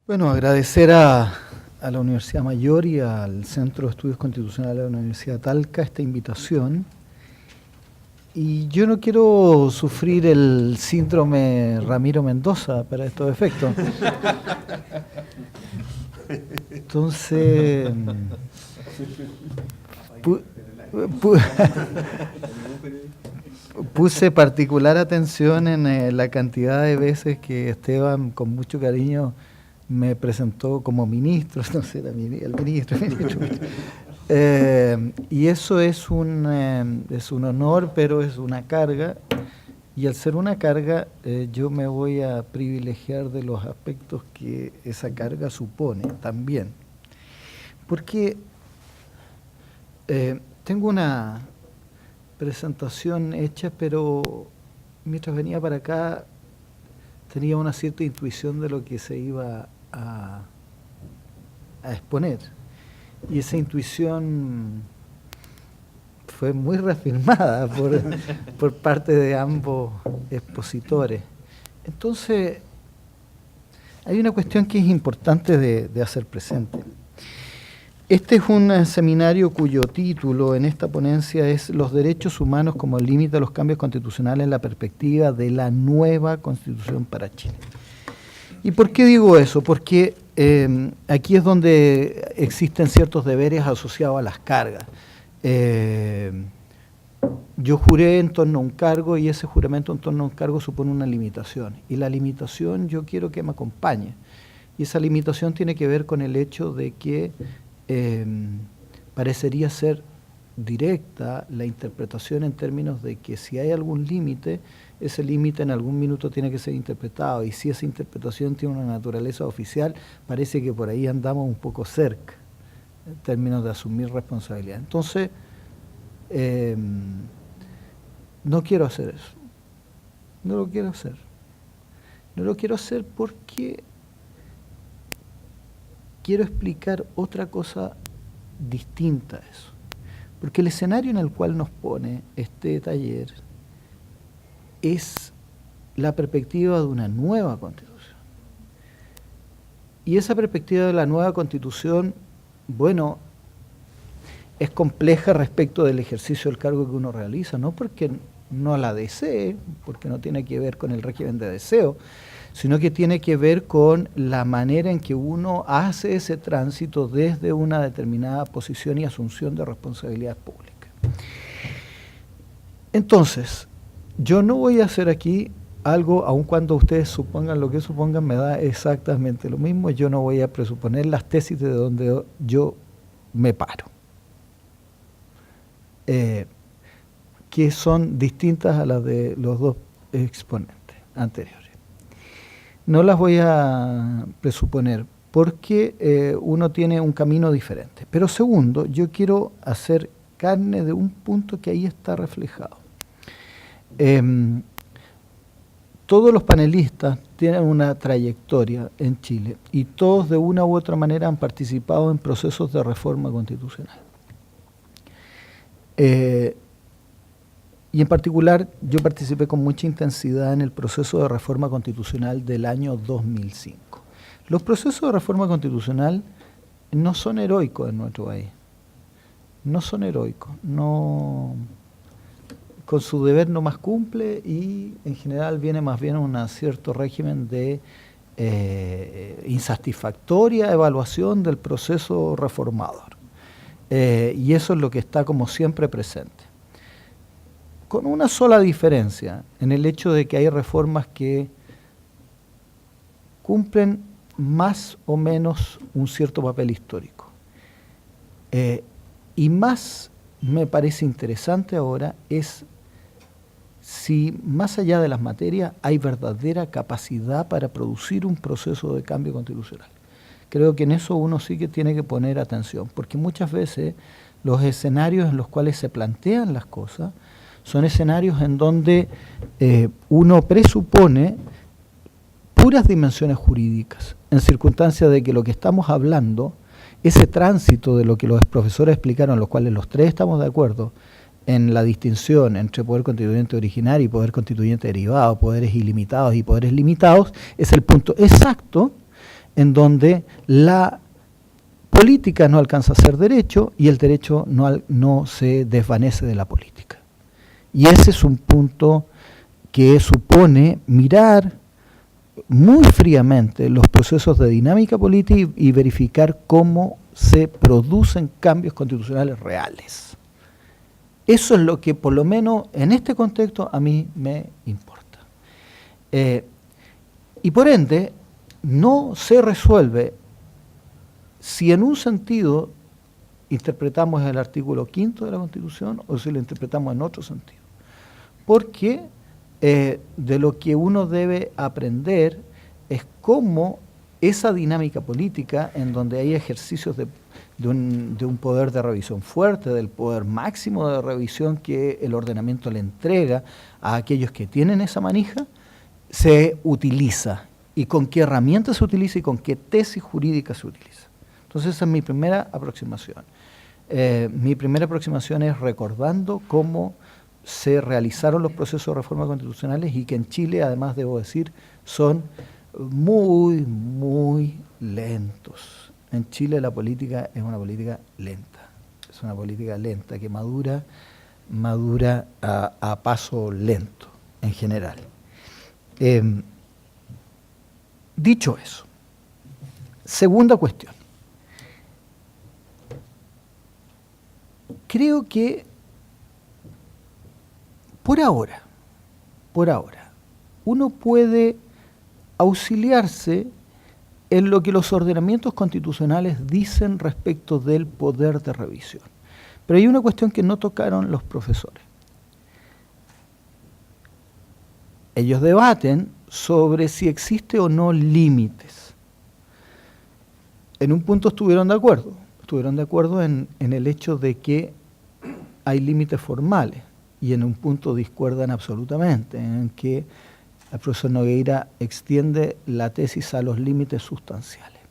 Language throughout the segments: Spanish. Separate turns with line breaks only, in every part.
Bueno, agradecer a la Universidad Mayor y al Centro de Estudios Constitucionales de la Universidad Talca esta invitación. Y yo no quiero sufrir el síndrome Ramiro Mendoza para estos efectos. Entonces, puse particular atención en la cantidad de veces que Esteban, con mucho cariño, me presentó como ministro, no sé, el ministro. Y eso es un honor, pero es una carga. Y al ser una carga, yo me voy a privilegiar de los aspectos que esa carga supone también. Porque tengo una presentación hecha, pero mientras venía para acá tenía una cierta intuición de lo que se iba a exponer. Y esa intuición fue muy reafirmada por parte de ambos expositores. Entonces, hay una cuestión que es importante de hacer presente. Este es un seminario cuyo título en esta ponencia es Los derechos humanos como límite a los cambios constitucionales en la perspectiva de la nueva Constitución para Chile. ¿Y por qué digo eso? Porque aquí es donde existen ciertos deberes asociados a las cargas. Yo juré en torno a un cargo y ese juramento en torno a un cargo supone una limitación. Y la limitación yo quiero que me acompañe. Y esa limitación tiene que ver con el hecho de que parecería ser directa la interpretación en términos de que si hay algún límite, ese límite en algún minuto tiene que ser interpretado, y si esa interpretación tiene una naturaleza oficial, parece que por ahí andamos un poco cerca en términos de asumir responsabilidad. Entonces, no quiero hacer eso. No lo quiero hacer. No lo quiero hacer porque quiero explicar otra cosa distinta a eso. Porque el escenario en el cual nos pone este taller es la perspectiva de una nueva Constitución. Y esa perspectiva de la nueva Constitución, bueno, es compleja respecto del ejercicio del cargo que uno realiza, no porque no la desee, porque no tiene que ver con el régimen de deseo, sino que tiene que ver con la manera en que uno hace ese tránsito desde una determinada posición y asunción de responsabilidad pública. Entonces, yo no voy a hacer aquí algo, aun cuando ustedes supongan lo que supongan, me da exactamente lo mismo. Yo no voy a presuponer las tesis de donde yo me paro, que son distintas a las de los dos exponentes anteriores. No las voy a presuponer porque uno tiene un camino diferente. Pero segundo, yo quiero hacer carne de un punto que ahí está reflejado. Todos los panelistas tienen una trayectoria en Chile y todos de una u otra manera han participado en procesos de reforma constitucional. Y en particular yo participé con mucha intensidad en el proceso de reforma constitucional del año 2005. Los procesos de reforma constitucional no son heroicos en nuestro país. No son heroicos. No, con su deber no más cumple y en general viene más bien un cierto régimen de insatisfactoria evaluación del proceso reformador. Y eso es lo que está como siempre presente. Con una sola diferencia, en el hecho de que hay reformas que cumplen más o menos un cierto papel histórico. Y más me parece interesante ahora es si más allá de las materias hay verdadera capacidad para producir un proceso de cambio constitucional. Creo que en eso uno sí que tiene que poner atención, porque muchas veces los escenarios en los cuales se plantean las cosas son escenarios en donde uno presupone puras dimensiones jurídicas, en circunstancias de que lo que estamos hablando, ese tránsito de lo que los profesores explicaron, los cuales los tres estamos de acuerdo, en la distinción entre poder constituyente originario y poder constituyente derivado, poderes ilimitados y poderes limitados, es el punto exacto en donde la política no alcanza a ser derecho y el derecho no se desvanece de la política. Y ese es un punto que supone mirar muy fríamente los procesos de dinámica política y verificar cómo se producen cambios constitucionales reales. Eso es lo que, por lo menos en este contexto, a mí me importa. Y por ende, no se resuelve si en un sentido interpretamos el artículo 5 de la Constitución o si lo interpretamos en otro sentido. Porque de lo que uno debe aprender es cómo esa dinámica política, en donde hay ejercicios de un poder de revisión fuerte, del poder máximo de revisión que el ordenamiento le entrega a aquellos que tienen esa manija, se utiliza, y con qué herramientas se utiliza y con qué tesis jurídica se utiliza. Entonces esa es mi primera aproximación. Mi primera aproximación es recordando cómo se realizaron los procesos de reforma constitucionales y que en Chile, además debo decir, son muy, muy lentos. En Chile la política es una política lenta. Es una política lenta que madura a paso lento en general. Dicho eso, segunda cuestión. Creo que por ahora, uno puede auxiliarse en lo que los ordenamientos constitucionales dicen respecto del poder de revisión. Pero hay una cuestión que no tocaron los profesores. Ellos debaten sobre si existe o no límites. En un punto estuvieron de acuerdo en el hecho de que hay límites formales, y en un punto discuerdan absolutamente, en que el profesor Nogueira extiende la tesis a los límites sustanciales.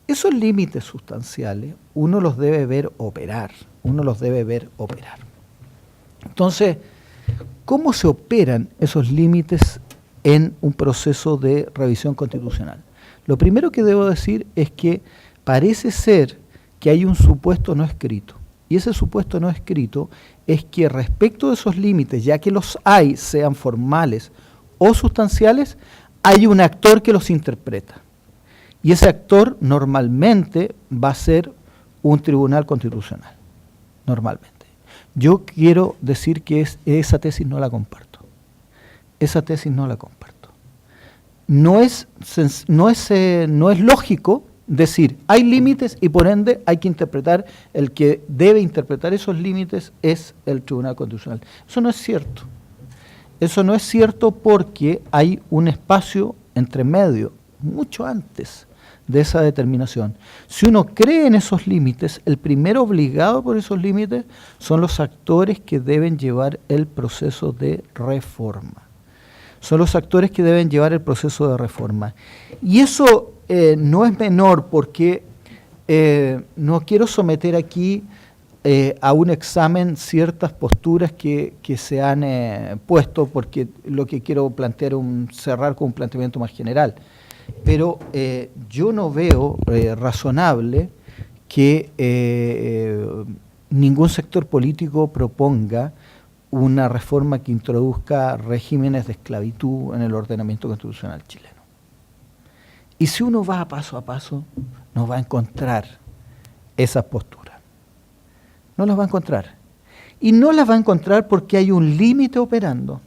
Esos límites sustanciales uno los debe ver operar. Entonces, ¿cómo se operan esos límites en un proceso de revisión constitucional? Lo primero que debo decir es que parece ser que hay un supuesto no escrito. Y ese supuesto no escrito es que respecto de esos límites, ya que los hay, sean formales o sustanciales, hay un actor que los interpreta. Y ese actor normalmente va a ser un tribunal constitucional, normalmente. Yo quiero decir que esa tesis no la comparto. No es lógico decir, hay límites y por ende hay que interpretar, el que debe interpretar esos límites es el Tribunal Constitucional. Eso no es cierto. Eso no es cierto porque hay un espacio entre medio, mucho antes de esa determinación. Si uno cree en esos límites, el primero obligado por esos límites son los actores que deben llevar el proceso de reforma. Y eso no es menor porque no quiero someter aquí a un examen ciertas posturas que se han puesto, porque lo que quiero plantear cerrar con un planteamiento más general. Pero yo no veo razonable que ningún sector político proponga una reforma que introduzca regímenes de esclavitud en el ordenamiento constitucional chileno. Y si uno va paso a paso, no va a encontrar esas posturas. No las va a encontrar. Y no las va a encontrar porque hay un límite operando.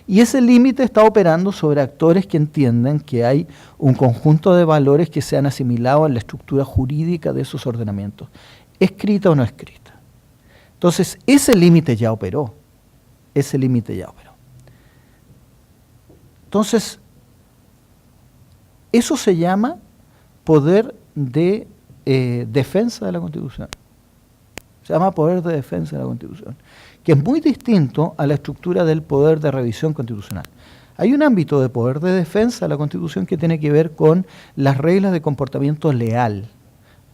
Y ese límite está operando sobre actores que entienden que hay un conjunto de valores que se han asimilado en la estructura jurídica de esos ordenamientos, escrita o no escrita. Entonces, ese límite ya operó. Entonces, eso se llama poder de defensa de la Constitución. Se llama poder de defensa de la Constitución, que es muy distinto a la estructura del poder de revisión constitucional. Hay un ámbito de poder de defensa de la Constitución que tiene que ver con las reglas de comportamiento leal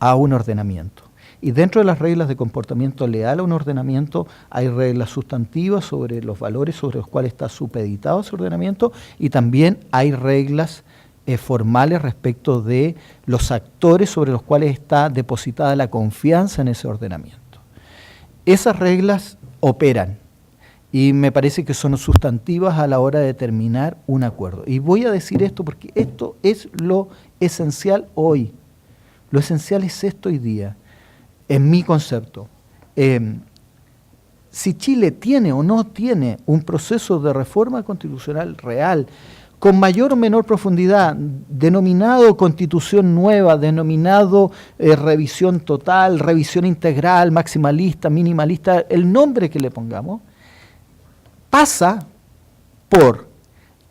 a un ordenamiento. Y dentro de las reglas de comportamiento leal a un ordenamiento hay reglas sustantivas sobre los valores sobre los cuales está supeditado ese ordenamiento, y también hay reglas formales respecto de los actores sobre los cuales está depositada la confianza en ese ordenamiento. Esas reglas operan y me parece que son sustantivas a la hora de determinar un acuerdo. Y voy a decir esto porque esto es lo esencial hoy. Lo esencial es esto hoy día, en mi concepto. Si Chile tiene o no tiene un proceso de reforma constitucional real, con mayor o menor profundidad, denominado Constitución Nueva, denominado revisión total, revisión integral, maximalista, minimalista, el nombre que le pongamos, pasa por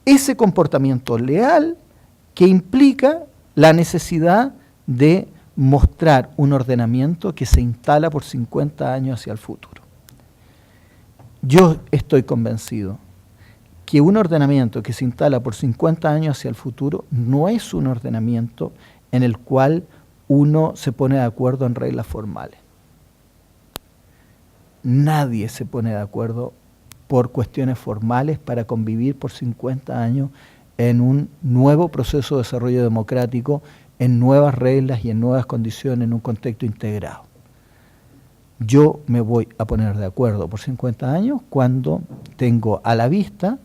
ese comportamiento leal que implica la necesidad de mostrar un ordenamiento que se instala por 50 años hacia el futuro. Yo estoy convencido que un ordenamiento que se instala por 50 años hacia el futuro no es un ordenamiento en el cual uno se pone de acuerdo en reglas formales. Nadie se pone de acuerdo por cuestiones formales para convivir por 50 años en un nuevo proceso de desarrollo democrático, en nuevas reglas y en nuevas condiciones, en un contexto integrado. Yo me voy a poner de acuerdo por 50 años cuando tengo a la vista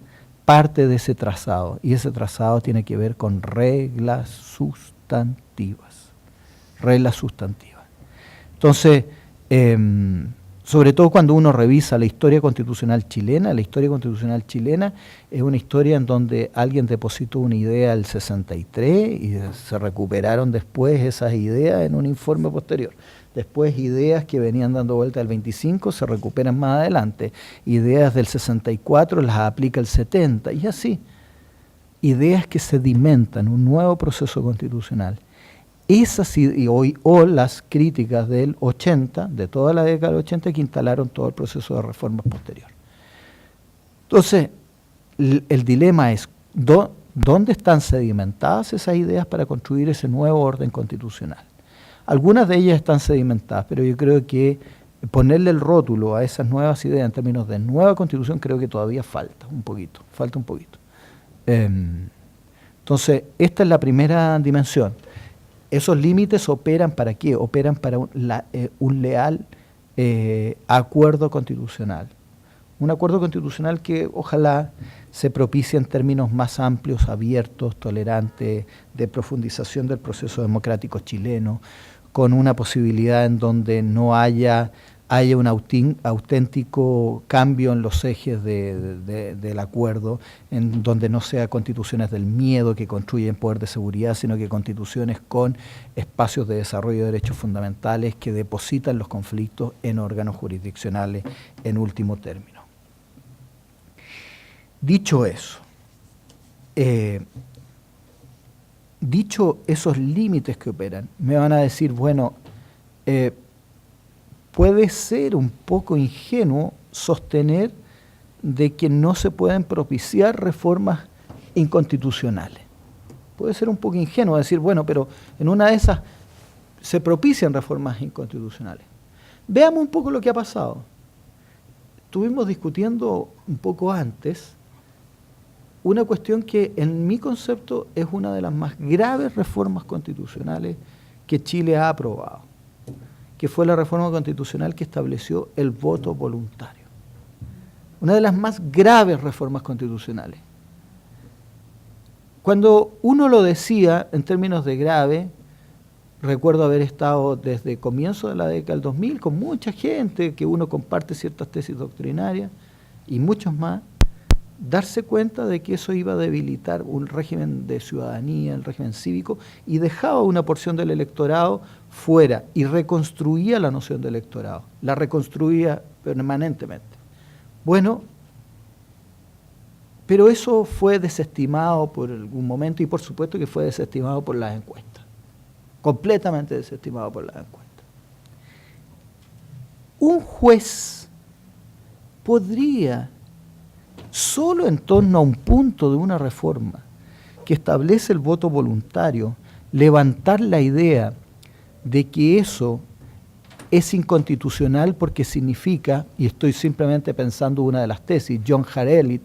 parte de ese trazado, y ese trazado tiene que ver con reglas sustantivas. Reglas sustantivas. Entonces, sobre todo cuando uno revisa la historia constitucional chilena es una historia en donde alguien depositó una idea el 63 y se recuperaron después esas ideas en un informe posterior. Después ideas que venían dando vuelta del 25 se recuperan más adelante. Ideas del 64 las aplica el 70 y así. Ideas que sedimentan un nuevo proceso constitucional. Esas y hoy, o las críticas del 80, de toda la década del 80, que instalaron todo el proceso de reforma posterior. Entonces, el dilema es, ¿dónde están sedimentadas esas ideas para construir ese nuevo orden constitucional? Algunas de ellas están sedimentadas, pero yo creo que ponerle el rótulo a esas nuevas ideas en términos de nueva constitución creo que todavía falta un poquito. Entonces, esta es la primera dimensión. Esos límites operan ¿para qué? Operan para un leal acuerdo constitucional. Un acuerdo constitucional que ojalá se propicie en términos más amplios, abiertos, tolerantes, de profundización del proceso democrático chileno, con una posibilidad en donde no haya un auténtico cambio en los ejes del acuerdo, en donde no sea constituciones del miedo que construyen poder de seguridad, sino que constituciones con espacios de desarrollo de derechos fundamentales que depositan los conflictos en órganos jurisdiccionales en último término. Dicho eso, dicho esos límites que operan, me van a decir, bueno, puede ser un poco ingenuo sostener de que no se pueden propiciar reformas inconstitucionales. Puede ser un poco ingenuo decir, bueno, pero en una de esas se propician reformas inconstitucionales. Veamos un poco lo que ha pasado. Estuvimos discutiendo un poco antes una cuestión que en mi concepto es una de las más graves reformas constitucionales que Chile ha aprobado, que fue la reforma constitucional que estableció el voto voluntario. Una de las más graves reformas constitucionales. Cuando uno lo decía en términos de grave, recuerdo haber estado desde comienzo de la década del 2000 con mucha gente que uno comparte ciertas tesis doctrinarias y muchos más, darse cuenta de que eso iba a debilitar un régimen de ciudadanía, el régimen cívico, y dejaba una porción del electorado fuera y reconstruía la noción de electorado, la reconstruía permanentemente. Bueno, pero eso fue desestimado por algún momento y por supuesto que fue desestimado por las encuestas, completamente desestimado por las encuestas. Un juez podría, solo en torno a un punto de una reforma que establece el voto voluntario, levantar la idea de que eso es inconstitucional porque significa, y estoy simplemente pensando una de las tesis, John Harelli,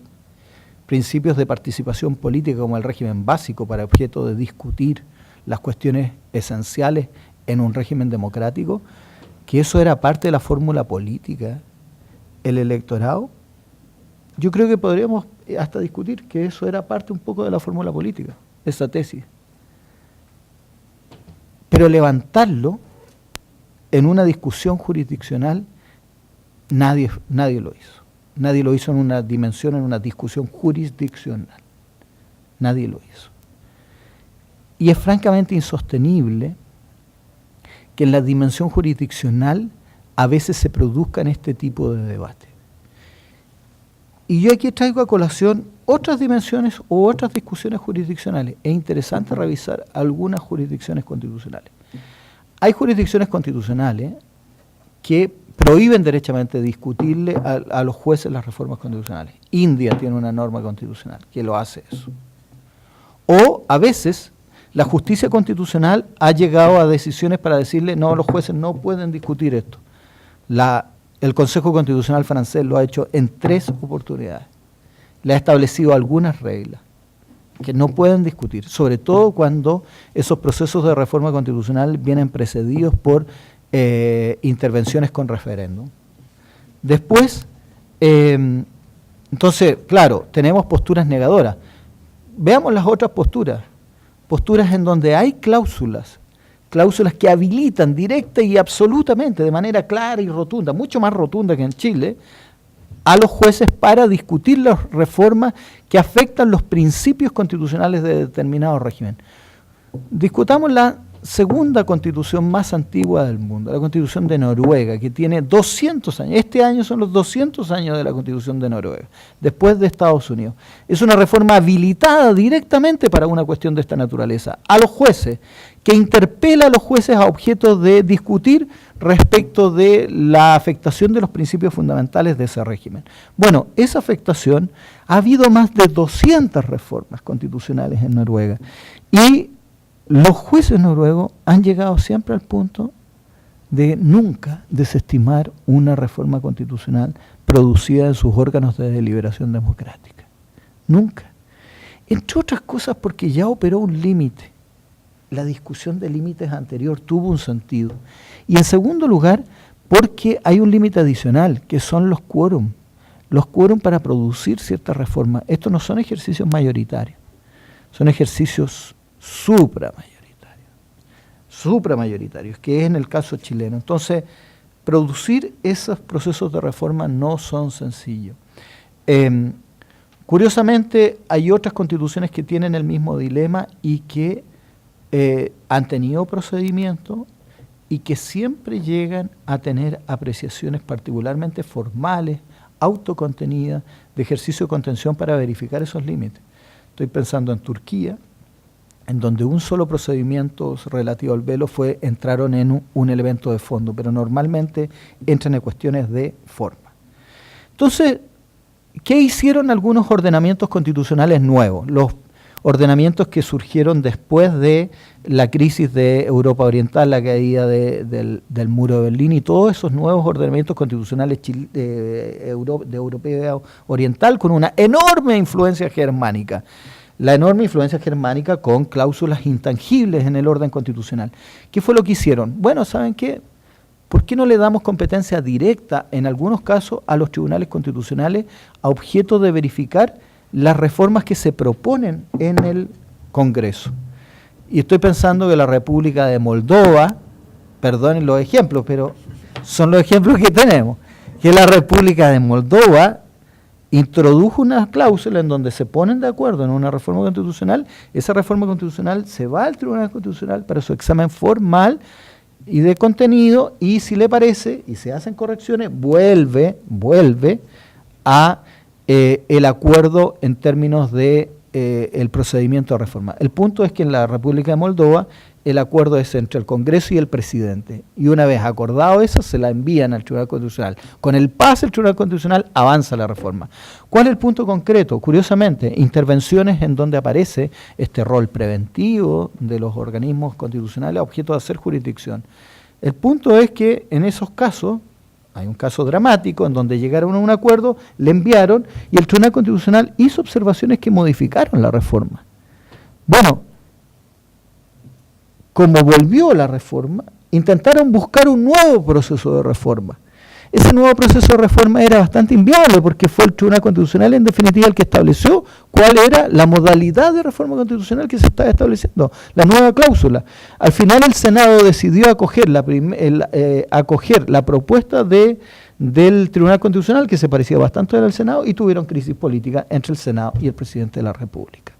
principios de participación política como el régimen básico para objeto de discutir las cuestiones esenciales en un régimen democrático, que eso era parte de la fórmula política, el electorado. Yo creo que podríamos hasta discutir que eso era parte un poco de la fórmula política, esa tesis. Pero levantarlo en una discusión jurisdiccional, nadie lo hizo. Nadie lo hizo en una dimensión, en una discusión jurisdiccional. Nadie lo hizo. Y es francamente insostenible que en la dimensión jurisdiccional a veces se produzcan este tipo de debate. Y yo aquí traigo a colación otras dimensiones o otras discusiones jurisdiccionales. Es interesante revisar algunas jurisdicciones constitucionales. Hay jurisdicciones constitucionales que prohíben derechamente discutirle a los jueces las reformas constitucionales. India tiene una norma constitucional que lo hace eso. O a veces la justicia constitucional ha llegado a decisiones para decirle, no, los jueces no pueden discutir esto. El Consejo Constitucional francés lo ha hecho en 3 oportunidades. Le ha establecido algunas reglas que no pueden discutir, sobre todo cuando esos procesos de reforma constitucional vienen precedidos por intervenciones con referéndum. Después, entonces, claro, tenemos posturas negadoras. Veamos las otras posturas. Posturas en donde hay cláusulas que habilitan directa y absolutamente, de manera clara y rotunda, mucho más rotunda que en Chile, a los jueces para discutir las reformas que afectan los principios constitucionales de determinado régimen. Discutamos la segunda constitución más antigua del mundo, la Constitución de Noruega, que tiene 200 años. Este año son los 200 años de la Constitución de Noruega, después de Estados Unidos. Es una reforma habilitada directamente para una cuestión de esta naturaleza, a los jueces, que interpela a los jueces a objeto de discutir respecto de la afectación de los principios fundamentales de ese régimen. Bueno, esa afectación, ha habido más de 200 reformas constitucionales en Noruega, y los jueces noruegos han llegado siempre al punto de nunca desestimar una reforma constitucional producida en sus órganos de deliberación democrática. Nunca. Entre otras cosas porque ya operó un límite. La discusión de límites anterior tuvo un sentido. Y en segundo lugar, porque hay un límite adicional, que son los quórum. Los quórum para producir ciertas reformas. Estos no son ejercicios mayoritarios, son ejercicios supramayoritarios, que es en el caso chileno. Entonces, producir esos procesos de reforma no son sencillos. Curiosamente, hay otras constituciones que tienen el mismo dilema y que han tenido procedimientos y que siempre llegan a tener apreciaciones particularmente formales, autocontenidas, de ejercicio de contención para verificar esos límites. Estoy pensando en Turquía, en donde un solo procedimiento relativo al velo entraron en un elemento de fondo, pero normalmente entran en cuestiones de forma. Entonces, ¿qué hicieron algunos ordenamientos constitucionales nuevos? Los ordenamientos que surgieron después de la crisis de Europa Oriental, la caída del muro de Berlín, y todos esos nuevos ordenamientos constitucionales de Europa Oriental con una enorme influencia germánica. La enorme influencia germánica con cláusulas intangibles en el orden constitucional. ¿Qué fue lo que hicieron? Bueno, ¿saben qué? ¿Por qué no le damos competencia directa, en algunos casos, a los tribunales constitucionales a objeto de verificar las reformas que se proponen en el Congreso? Y estoy pensando que la República de Moldova, perdonen los ejemplos, pero son los ejemplos que tenemos, que la República de Moldova introdujo una cláusula en donde se ponen de acuerdo en una reforma constitucional. Esa reforma constitucional se va al Tribunal Constitucional para su examen formal y de contenido, y si le parece y se hacen correcciones, vuelve a el acuerdo en términos de el procedimiento de reforma. El punto es que en la República de Moldova el acuerdo es entre el Congreso y el presidente, y una vez acordado eso, se la envían al Tribunal Constitucional. Con el pase del Tribunal Constitucional avanza la reforma. ¿Cuál es el punto concreto? Curiosamente, intervenciones en donde aparece este rol preventivo de los organismos constitucionales a objeto de hacer jurisdicción. El punto es que en esos casos, hay un caso dramático en donde llegaron a un acuerdo, le enviaron y el Tribunal Constitucional hizo observaciones que modificaron la reforma. Bueno, como volvió la reforma, intentaron buscar un nuevo proceso de reforma. Ese nuevo proceso de reforma era bastante inviable porque fue el Tribunal Constitucional en definitiva el que estableció cuál era la modalidad de reforma constitucional que se estaba estableciendo, la nueva cláusula. Al final el Senado decidió acoger la propuesta del Tribunal Constitucional, que se parecía bastante al Senado, y tuvieron crisis política entre el Senado y el Presidente de la República.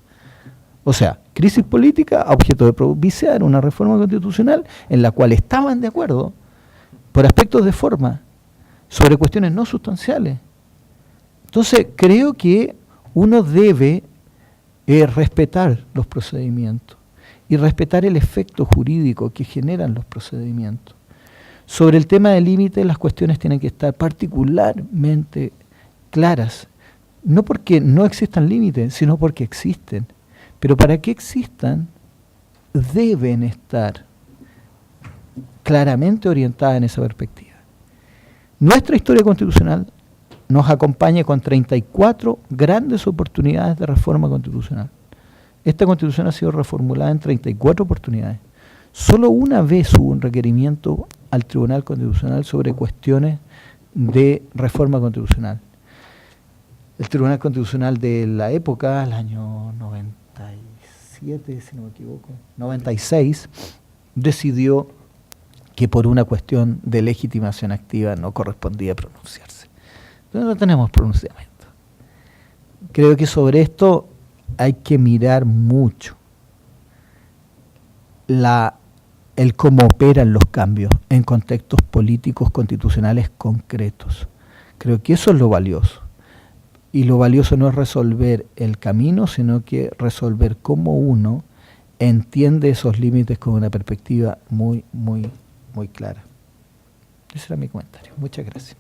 O sea, crisis política a objeto de propiciar una reforma constitucional en la cual estaban de acuerdo por aspectos de forma, sobre cuestiones no sustanciales. Entonces, creo que uno debe respetar los procedimientos y respetar el efecto jurídico que generan los procedimientos. Sobre el tema del límite, las cuestiones tienen que estar particularmente claras, no porque no existan límites, sino porque existen. Pero para que existan, deben estar claramente orientadas en esa perspectiva. Nuestra historia constitucional nos acompaña con 34 grandes oportunidades de reforma constitucional. Esta constitución ha sido reformulada en 34 oportunidades. Solo una vez hubo un requerimiento al Tribunal Constitucional sobre cuestiones de reforma constitucional. El Tribunal Constitucional de la época, el año 97, si no me equivoco, 96, decidió que por una cuestión de legitimación activa no correspondía pronunciarse. Entonces no tenemos pronunciamiento. Creo que sobre esto hay que mirar mucho el cómo operan los cambios en contextos políticos constitucionales concretos. Creo que eso es lo valioso. Y lo valioso no es resolver el camino, sino que resolver cómo uno entiende esos límites con una perspectiva muy clara. Ese era mi comentario. Muchas gracias.